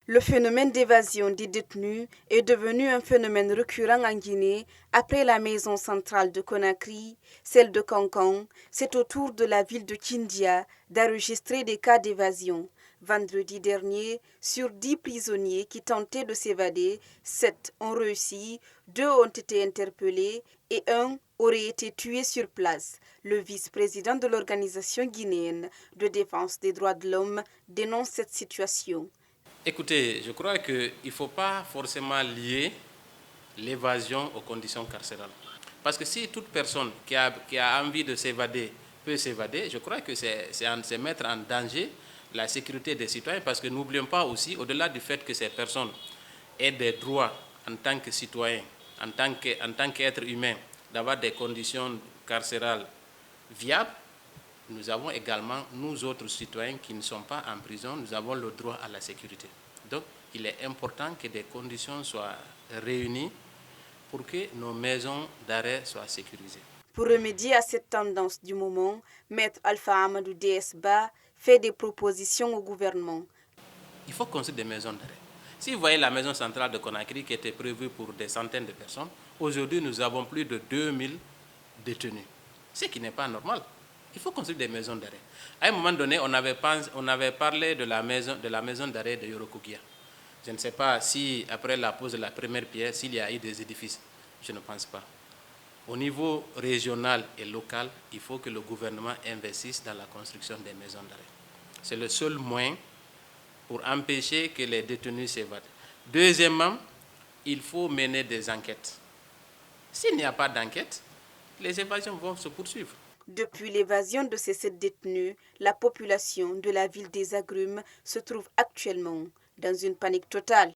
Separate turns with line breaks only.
Le phénomène d'évasion des détenus est devenu un phénomène récurrent en Guinée après la maison centrale de Conakry, celle de Kankan. C'est au tour de la ville de Kindia d'enregistrer des cas d'évasion. Vendredi dernier, sur 10 prisonniers qui tentaient de s'évader, 7 ont réussi, 2 ont été interpellés et 1 aurait été tué sur place. Le vice-président de l'organisation guinéenne de défense des droits de l'homme dénonce cette situation.
Écoutez, je crois qu'il ne faut pas forcément lier l'évasion aux conditions carcérales. Parce que si toute personne qui a envie de s'évader peut s'évader, je crois que c'est mettre en danger la sécurité des citoyens. Parce que n'oublions pas aussi, au-delà du fait que ces personnes aient des droits en tant que citoyens, en tant qu'êtres humains, d'avoir des conditions carcérales viables, nous avons également, nous autres citoyens qui ne sommes pas en prison, nous avons le droit à la sécurité. Donc, il est important que des conditions soient réunies pour que nos maisons d'arrêt soient sécurisées.
Pour remédier à cette tendance du moment, Maître Alpha Amadou DSBA fait des propositions au gouvernement.
Il faut construire des maisons d'arrêt. Si vous voyez la maison centrale de Conakry qui était prévue pour des centaines de personnes, aujourd'hui nous avons plus de 2000 détenus, ce qui n'est pas normal. Il faut construire des maisons d'arrêt. À un moment donné, on avait parlé de la maison d'arrêt de Yorokugia. Je ne sais pas si, après la pose de la première pierre, s'il y a eu des édifices. Je ne pense pas. Au niveau régional et local, il faut que le gouvernement investisse dans la construction des maisons d'arrêt. C'est le seul moyen pour empêcher que les détenus s'évadent. Deuxièmement, il faut mener des enquêtes. S'il n'y a pas d'enquête, les évasions vont se poursuivre.
Depuis l'évasion de ces 7 détenus, la population de la ville des Agrumes se trouve actuellement dans une panique totale.